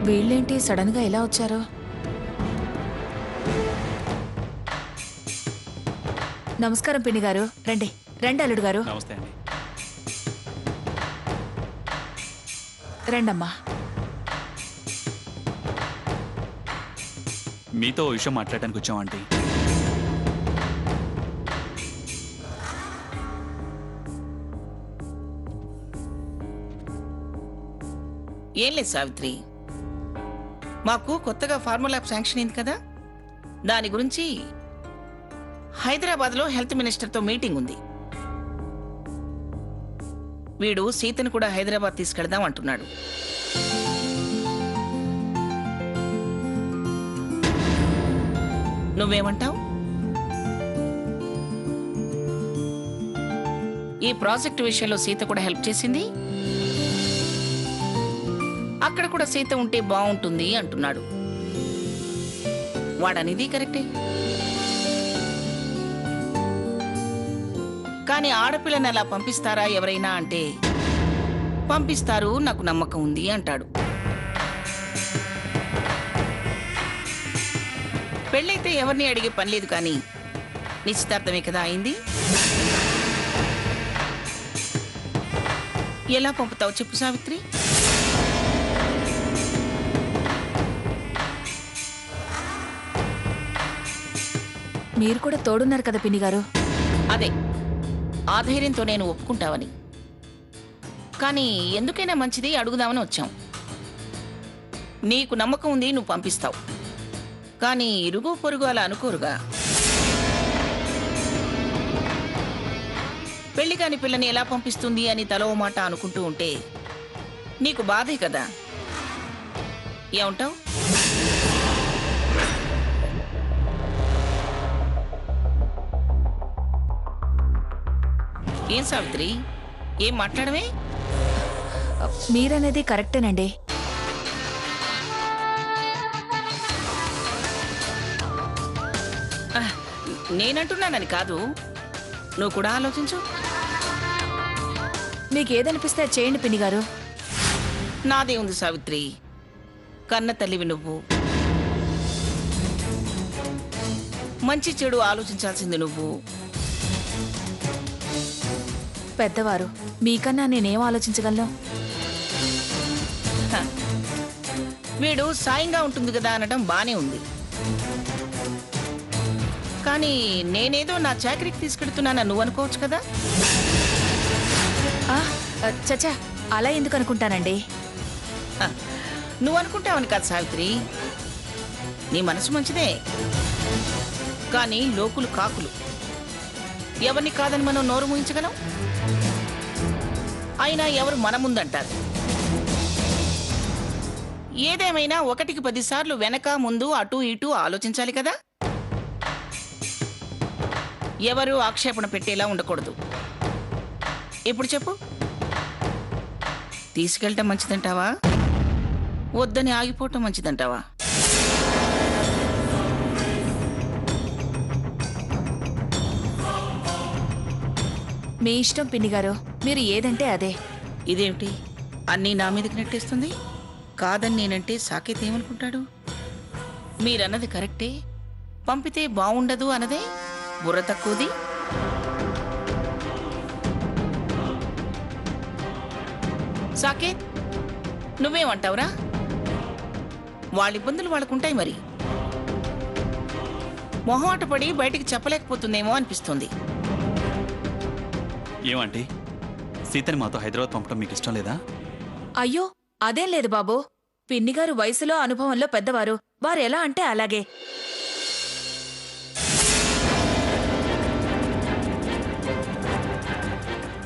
వీళ్ళేంటి సడన్ గా ఎలా వచ్చారో? నమస్కారం పిన్ని గారు. రండి రండి అల్లుడు గారు. నమస్తే అండి. రండమ్మా. మీతో విషయం మాట్లాడడానికి వచ్చాం ఆంటీ. ఏం లేదు సావిత్రి, మాకు కొత్తగా ఫార్ములా శాంక్షన్ అయింది కదా, దాని గురించి హైదరాబాద్లో హెల్త్ మినిస్టర్తో మీటింగ్ ఉంది. వీడు సీతను కూడా హైదరాబాద్ తీసుకెళ్దాం అంటున్నాడు. నువ్వేమంటావు? ఈ ప్రాజెక్టు విషయంలో సీత కూడా హెల్ప్ చేసింది, అక్కడ కూడా సీత ఉంటే బాగుంటుంది అంటున్నాడు. వాడనేది కరెక్టే, కానీ ఆడపిల్లని అలా పంపిస్తారా ఎవరైనా అంటే పంపిస్తారు, నాకు నమ్మకం ఉంది అంటాడు. పెళ్ళైతే ఎవరిని అడిగే పని లేదు, కానీ నిశ్చితార్థమే కదా అయింది. ఎలా పంపుతావు చెప్పు సావిత్రి? మీరు కూడా తోడున్నారు కదా పిన్ని గారు. అదే ఆ ధైర్యంతో నేను ఒప్పుకుంటావని, కానీ ఎందుకైనా మంచిది అడుగుదామని వచ్చాం. నీకు నమ్మకం ఉంది, నువ్వు పంపిస్తావు, కానీ ఇరుగు పొరుగు అలా అనుకోరుగా. పెళ్లి కాని పిల్లని ఎలా పంపిస్తుంది అని తలో మాట అనుకుంటూ ఉంటే నీకు బాధే కదా. ఏమంటావు? ఏం సావిత్రి, ఏం మాట్లాడమే? మీరనేది కరెక్టేనండి. నేనంటున్నానని కాదు, నువ్వు కూడా ఆలోచించు. మీకేదనిపిస్తే చేయండి పిన్ని గారు. నాదే ఉంది సావిత్రి, కన్న తల్లివి నువ్వు, మంచి చెడు ఆలోచించాల్సింది నువ్వు. పెద్దవారు, మీకన్నా నేనేం ఆలోచించగలను? వీడు సాయంగా ఉంటుంది కదా అనడం బానే ఉంది, కానీ నేనేదో నా చాకరీకి తీసుకెడుతున్నానా నువ్వు అనుకోవచ్చు కదా. చచ్చా, అలా ఎందుకు అనుకుంటానండి? నువ్వు అనుకుంటావని కాదు సావిత్రి, నీ మనసు మంచిదే, కానీ లోకులు కాకులు. ఎవరిని కాదని మనం నోరు మూయించగలం? అయినా ఎవరు మన ముందంటారు. ఏదేమైనా 1కి 10 సార్లు వెనక ముందు అటు ఇటు ఆలోచించాలి కదా. ఎవరు ఆక్షేపణ పెట్టేలా ఉండకూడదు. ఇప్పుడు చెప్పు, తీసుకెళ్ళటం మంచిదంటావా, వద్దని ఆగిపోవటం మంచిదంటావా? మీ ఇష్టం పిన్ని గారు, మీరు ఏదంటే అదే. ఇదేమిటి అన్నీ నా మీదకి నెట్టేస్తుంది? కాదని నేనంటే సాకేత్ ఏమనుకుంటాడు? మీరన్నది కరెక్టే, పంపితే బాగుండదు అన్నదే బుర్ర తక్కువది. సాకేత్, నువ్వేమంటావురా? వాళ్ళ ఇబ్బందులు వాళ్ళకుంటాయి, మరి మొహమాట పడి బయటికి చెప్పలేకపోతుందేమో అనిపిస్తుంది. ఏమంటీ, సీతని మాతో హైదరాబాద్ పంపడం మీకు ఇష్టం లేదా? అయ్యో అదేం లేదు బాబు. పిన్నిగారు వయసులో అనుభవంలో పెద్దవారు, వారు ఎలా అంటే అలాగే.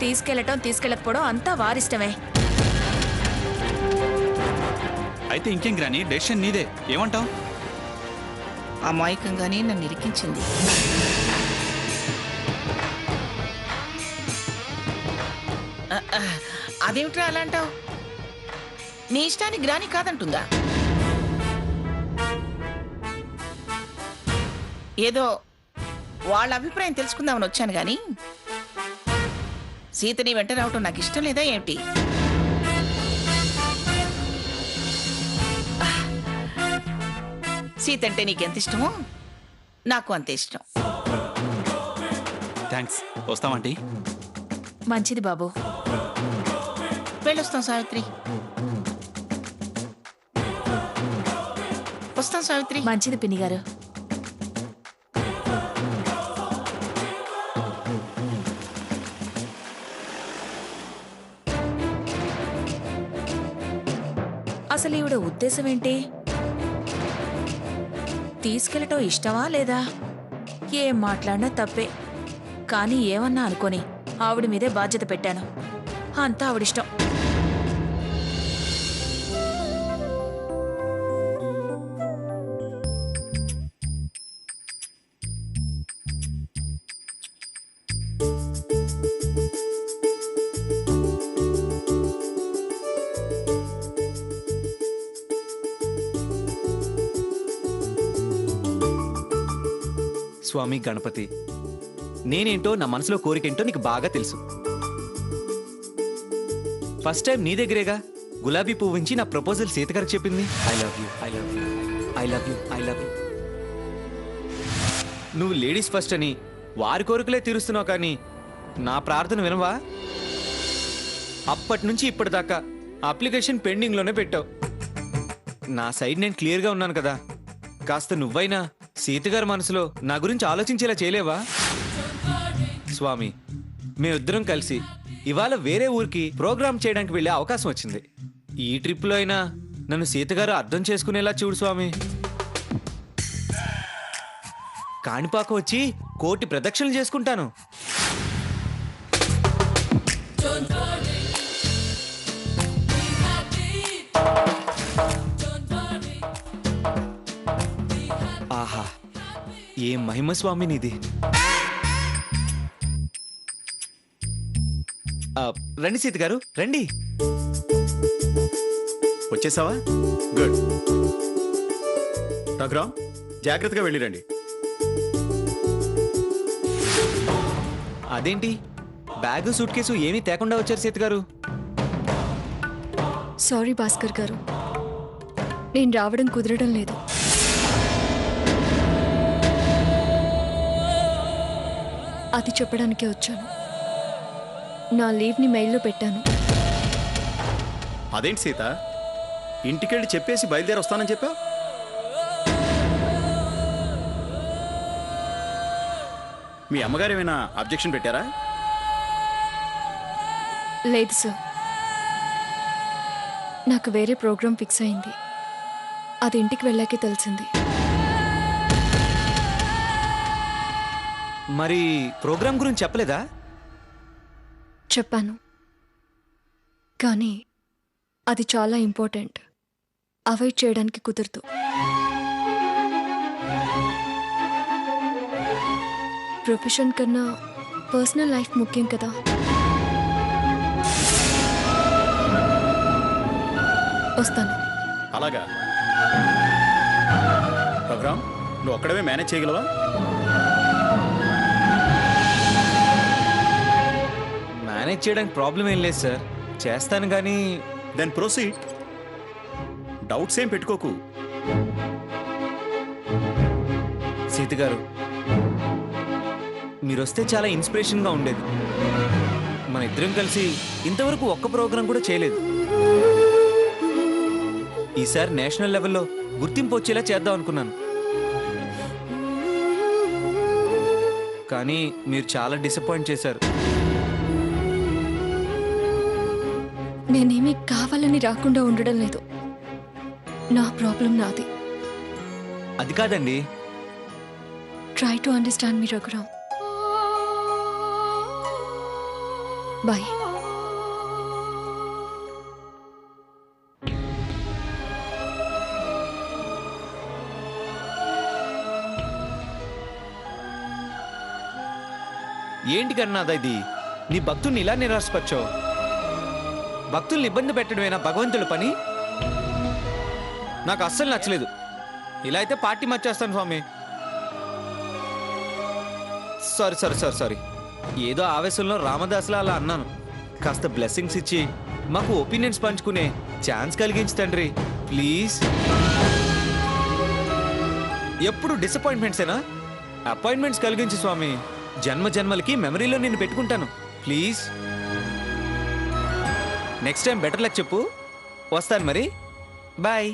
తీసుకెళ్లటం తీసుకెళ్ళకపోవడం అంతా వారిష్టమే. అయితే ఇంకేం గ్రాని, డెసిషన్ నీదే, ఏమంటావు? అమాయకంగానే నన్ను ఇరికించింది. అదేమిట్రా అలా అంటావు? నీ ఇష్టానికి గ్రాని కాదంటుందా? ఏదో వాళ్ళ అభిప్రాయం తెలుసుకుందామని వచ్చాను గాని, సీతని వెంట రావటం నాకు ఇష్టం లేదా ఏమిటి? సీత అంటే నీకెంత ఇష్టమో నాకు అంతే ఇష్టం. థ్యాంక్స్. వస్తామంటీ. మంచిది బాబు. వెళ్ళొస్తాం సావిత్రి. వస్తాం సావిత్రి. మంచిది పిన్ని గారు. అసలు ఈవిడ ఉద్దేశం ఏంటి? తీసుకెళ్ళటం ఇష్టమా లేదా? ఏం మాట్లాడినా తప్పే. కానీ ఏమన్నా అనుకోని ఆవిడ మీదే బాధ్యత పెట్టాను. అంతా ఆవిడిష్టం. స్వామి గణపతి, నేనేంటో నా మనసులో కోరికేంటో నీకు బాగా తెలుసు. ఫస్ట్ టైం నీ దగ్గరేగా గులాబీ పువ్వు ఉంచి నా ప్రపోజల్ సీతగారికి చెప్పింది. I love you, I love you, I love you, I love you. నువ్వు లేడీస్ ఫస్ట్ అని వారి కోరికలే తీరుస్తున్నావు, కానీ నా ప్రార్థన వినవా? అప్పటి నుంచి ఇప్పటిదాకా అప్లికేషన్ పెండింగ్లోనే పెట్టావు. నా సైడ్ నేను క్లియర్గా ఉన్నాను కదా. కాస్త నువ్వైనా సీతగారి మనసులో నా గురించి ఆలోచించేలా చేయలేవా? స్వామి, మేమిద్దరం కలిసి ఇవాళ వేరే ఊరికి ప్రోగ్రామ్ చేయడానికి వెళ్ళే అవకాశం వచ్చింది. ఈ ట్రిప్లో అయినా నన్ను సీతగారు అర్థం చేసుకునేలా చూడు స్వామి. కాణిపాకం వచ్చి 1,000,000 ప్రదక్షిణలు చేసుకుంటాను. ఆహా, ఏ మహిమ స్వామి నీది. రండి సీత గారు, రండి. వచ్చేసావా? గుడ్. రఘురామ్, జాగ్రత్తగా వెళ్ళిరండి. అదేంటి బ్యాగు సూట్ కేసు ఏమీ తేకుండా వచ్చారు సీత గారు? సారీ భాస్కర్ గారు, నేను రావడం కుదరడం లేదు. అది చెప్పడానికే వచ్చాను. నా లీవ్ని మెయిల్లో పెట్టాను. అదేంటి సీత, ఇంటికెళ్ళి చెప్పేసి బయలుదేరి వస్తానని చెప్పావు? మీ అమ్మగారు ఏమైనా అబ్జెక్షన్ పెట్టారా? లేదు సార్, నాకు వేరే ప్రోగ్రాం ఫిక్స్ అయింది. అది ఇంటికి వెళ్ళాకే తెలిసింది. మరి ప్రోగ్రాం గురించి చెప్పలేదా? చెప్పాను, కానీ అది చాలా ఇంపార్టెంట్. అవాయిడ్ చేయడానికి కుదరదు. ప్రొఫెషన్ కన్నా పర్సనల్ లైఫ్ ముఖ్యం కదా. వస్తాను. అలాగా. రఘురామ్, నువ్వు ఒక్కడమే మేనేజ్ చేయగలవా? మేనేజ్ చేయడానికి ప్రాబ్లం ఏం లేదు సార్, చేస్తాను. కానీ దెన్ ప్రొసీడ్. డౌట్స్ ఏం పెట్టుకోకు. సీత గారు, మీరొస్తే చాలా ఇన్స్పిరేషన్గా ఉండేది. మన ఇద్దరం కలిసి ఇంతవరకు ఒక్క ప్రోగ్రాం కూడా చేయలేదు. ఈసారి నేషనల్ లెవెల్లో గుర్తింపు వచ్చేలా చేద్దాం అనుకున్నాను. కానీ మీరు చాలా డిసప్పాయింట్ చేశారు. నేనేమీ కావాలని రాకుండా ఉండడం లేదు. నా ప్రాబ్లం నాది. అది కాదండి. Try to understand me Raghuram. Bye. ఏంటి కన్నాదా ఇది? నీ భక్తుల్ని ఇలా నిరాశపరిచావు. భక్తుల్ని ఇబ్బంది పెట్టడమేనా భగవంతుడి పని? నాకు అస్సలు నచ్చలేదు. ఇలా అయితే పార్టీ మార్చేస్తాను స్వామి. సారీ సారీ సారీ సారీ, ఏదో ఆవేశంలో రామదాసులా అలా అన్నాను. కాస్త బ్లెస్సింగ్స్ ఇచ్చి మాకు ఒపీనియన్స్ పంచుకునే ఛాన్స్ కలిగించు తండ్రి, ప్లీజ్. ఎప్పుడు డిసప్పాయింట్మెంట్సేనా? అపాయింట్మెంట్స్ కలిగించు స్వామి. జన్మ జన్మలకి మెమరీలో నిన్ను పెట్టుకుంటాను. Please next time better luck చెప్పు. వస్తాను మరి. బాయ్.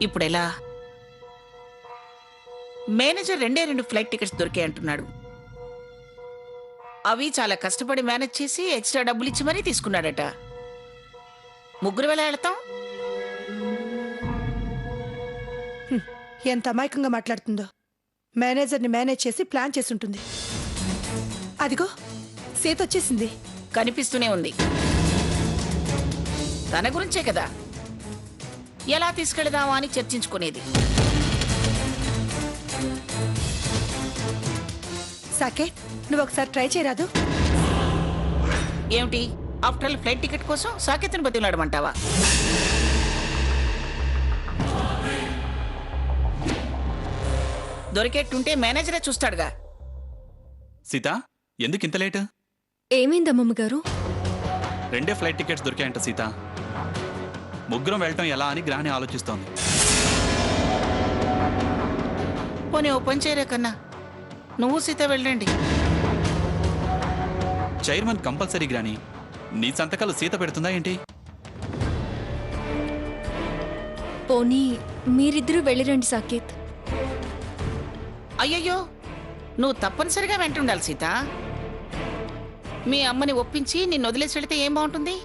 ఇప్పుడు ఎలా? మేనేజర్ 2 ఫ్లైట్ టికెట్స్ దొరికాయి అంటున్నాడు. అవి చాలా కష్టపడి మేనేజ్ చేసి ఎక్స్ట్రా డబ్బులు ఇచ్చి మరీ తీసుకున్నాడట. ముగ్గురు ఎలా వెళ్తాం? ఎంత అమాయకంగా మాట్లాడుతుందో. మేనేజర్ని మేనేజ్ చేసి ప్లాన్ చేసి ఉంటుంది. అదిగో సీత వచ్చేసింది. కనిపిస్తూనే ఉంది. తన గురించే కదా ఎలా తీసుకెళదామా అని చర్చించుకునేది. సాకేత్, నువ్వు ఒకసారి ట్రై చేయరాదు? ఏమిటి, ఆఫ్టర్ ఆల్ ఫ్లైట్ టికెట్ కోసం సాకేత్ని బతిలాడమంటావా? దొరికేట్టుంటే మేనేజరే చూస్తాడుగా. సీత, ఎందుకు ఇంత లేట్? ఏమైంది అమ్మమ్మ గారు? 2 ఫ్లైట్ టికెట్స్ దొరికాయంట సీత. ముగ్గురం వెళ్ళటం ఎలా అని గ్రాని ఆలోచిస్తోంది. పోనీ ఓ పని చేయరే కన్నా, నువ్వు సీత వెళ్ళండి. చైర్మన్ కంపల్సరీ గ్రాని. నీ సంతకాలు సీత పెడుతుందా ఏంటి? పోనీ మీరిద్దరూ వెళ్ళిరండి సాకేత్. అయ్యయ్యో, నువ్వు తప్పనిసరిగా వెంటుండాలి సీత. మీ అమ్మని ఒప్పించి నిన్ను వదిలేసి వెళితే ఏం బాగుంటుంది?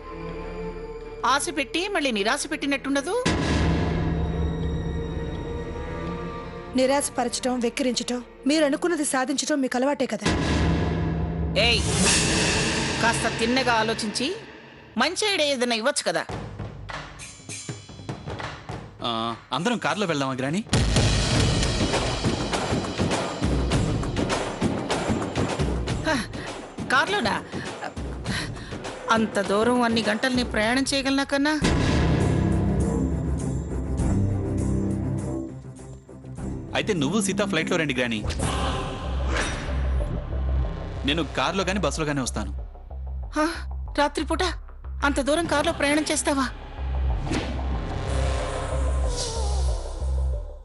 ఆశ పెట్టి మళ్ళీ నిరాశ పెట్టినట్టుండదు. నిరాశపరచడం, వెక్కిరించటం, మీరు అనుకున్నది సాధించటం మీకు అలవాటే కదా. ఏయ్, కాస్త తిన్నగా ఆలోచించి మంచి ఐడియా ఏదైనా ఇవ్వచ్చు కదా. అందరం కారులో వెళ్దామా గ్రాని? కార్లోనా? అంత దూరం అన్ని గంటలు నీ ప్రయాణం చేయగలనా కన్నా? అయితే నువ్వు సీత ఫ్లైట్లో రండి గ్రాని. నేను కార్లో కానీ బస్సులో కానీ వస్తాను. రాత్రిపూట అంత దూరం కారులో ప్రయాణం చేస్తావా?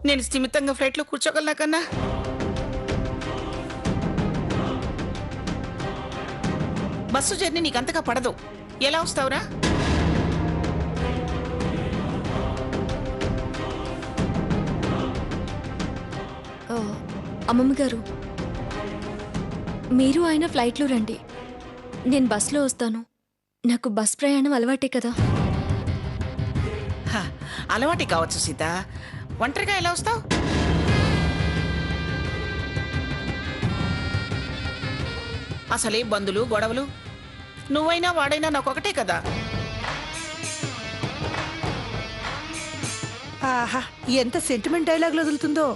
నేను స్థిమితంగా ఫ్లైట్లో కూర్చోగలనా కన్నా? బస్సు జర్నీ నీకంతగా పడదు. ఎలా వస్తావురా? అమ్మమ్మ గారు, మీరు ఆయన ఫ్లైట్లో రండి, నేను బస్లో వస్తాను. నాకు బస్ ప్రయాణం అలవాటే కదా. అలవాటే కావచ్చు సీత. ఒంటరిగా ఎలా వస్తావు? అసలే బంధులు గొడవలు. నువ్వైనా వాడైనా నాకొకటే కదా. ఆహా, ఎంత సెంటిమెంట్ డైలాగులు వదులుతుందో.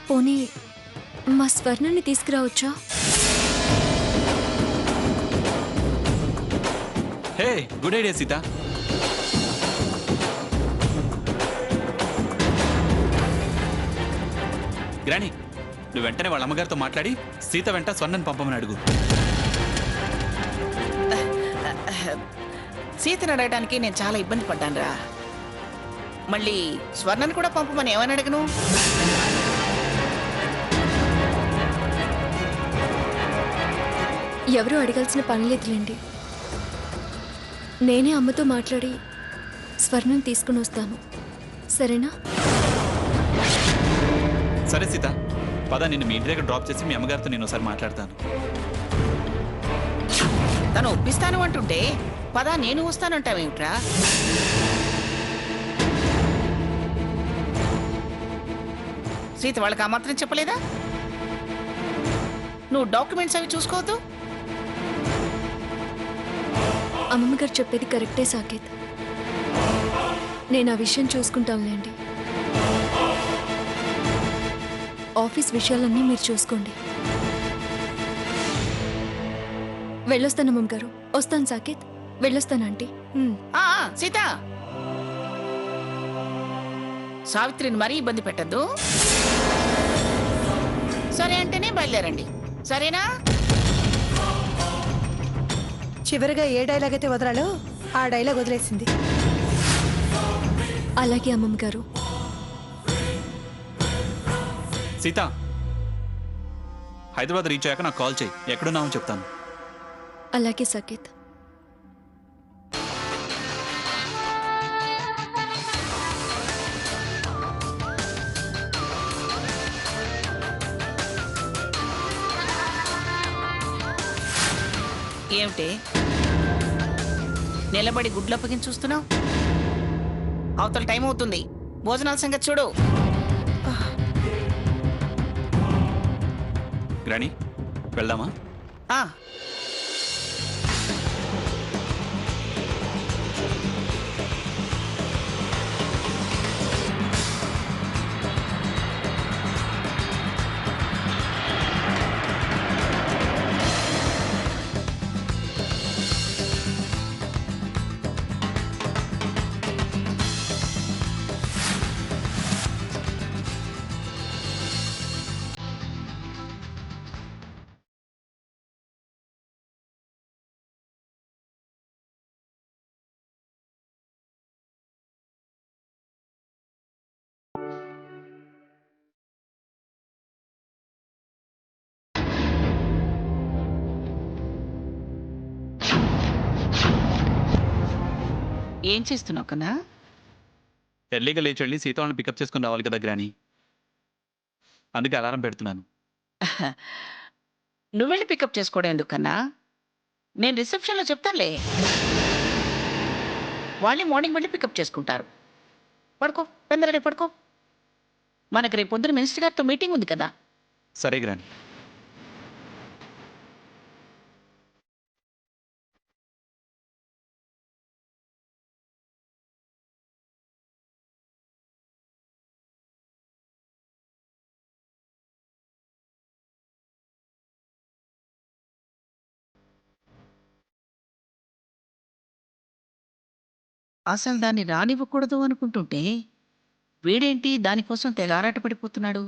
పోనీ మా స్వర్ణని తీసుకురావచ్చా? హే, గుడ్ ఐడియా సీత. గ్రాని, నువ్వు వెంటనే వాళ్ళ అమ్మగారితో మాట్లాడి సీత వెంట స్వర్ణని పంపమని అడుగు. సీతను అడగడానికి నేను చాలా ఇబ్బంది పడ్డాను రా. మళ్ళీ స్వర్ణని కూడా పంపమని ఏమని అడగను? ఎవరూ అడగాల్సిన పని లేదులేండి. నేనే అమ్మతో మాట్లాడి స్వర్ణం తీసుకుని వస్తాను, సరేనా? సరే సీత, పద, నిన్ను మీ ఇంటి దగ్గర డ్రాప్ చేసి మీ అమ్మగారితో నేను ఒకసారి మాట్లాడతాను. తను ఒప్పిస్తాను అంటుంటే పదా నేను వస్తానంటావేమిట్రా? సీత వాళ్ళకి ఆ మాత్రం చెప్పలేదా? నువ్వు డాక్యుమెంట్స్ అవి చూసుకోవద్దు. అమ్మమ్మ గారు చెప్పేది కరెక్టే సాకేత్. నేను ఆ విషయం చూసుకుంటానులేండి. ఆఫీస్ విషయాలన్నీ మీరు చూసుకోండి. వెళ్ళొస్తాను అమ్మమ్మ గారు. వస్తాను సాకేత్, వెళ్ళొస్తాను ఆంటీ. సీత, సావిత్రిని మరీ ఇబ్బంది పెట్టద్దు. సరే అంటేనే బయలుదేరండి, సరేనా? చివరిగా ఏ డైలాగ్ అయితే వదలాలో ఆ డైలాగ్ వదిలేసింది. అలాగే అమ్మమ్మ గారు. సీత, హైదరాబాద్ రీచ్ అయ్యాక నాకు కాల్ చేయి, ఎక్కడున్నామో చెప్తాను. అలాగే సాకేత్. ఏమిటి నిలబడి గుడ్లప్పగిని చూస్తున్నావు? అవతల టైం అవుతుంది, భోజనాల సంగతి చూడు. గ్రాణి, వెళ్దామా? ఆ, ఏం చేస్తున్నావు కన్నా? ఎర్లీగా లేచి వెళ్ళి సీత వాళ్ళని పికప్ చేసుకుని రావాలి కదా గ్రాణి, అందుకే అలారం పెడుతున్నాను. నువ్వు వెళ్ళి పికప్ చేసుకోవడం ఎందుకన్నా? నేను రిసెప్షన్లో చెప్తానులే, వాళ్ళే మార్నింగ్ వెళ్ళి పికప్ చేసుకుంటారు. పడుకో, తొందరగా పడుకో. మనకు రేపు పొద్దున మినిస్టర్ గారితో మీటింగ్ ఉంది కదా. సరే గ్రాణి. అసలు దాన్ని రానివ్వకూడదు అనుకుంటుంటే వీడేంటి దానికోసం తెగ ఆరాట పడిపోతున్నాడు?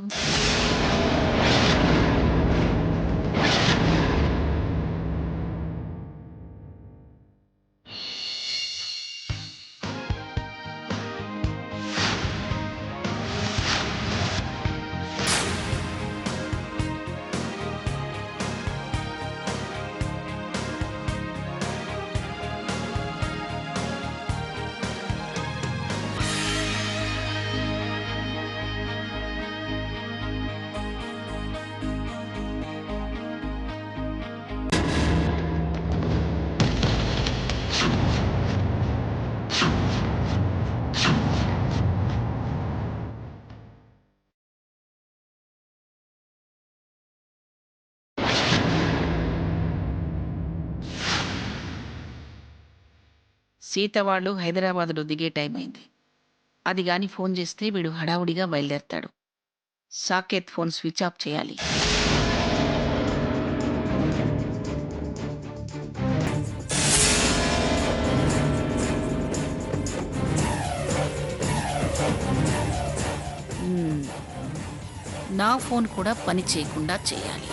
సీత వాళ్ళు హైదరాబాద్లో దిగే టైం అయింది. అది గాని ఫోన్ చేస్తే వీడు హడావుడిగా బయలుదేరతాడు. సాకేత్ ఫోన్ స్విచ్ ఆఫ్ చేయాలి. నా ఫోన్ కూడా పని చేయకుండా చేయాలి.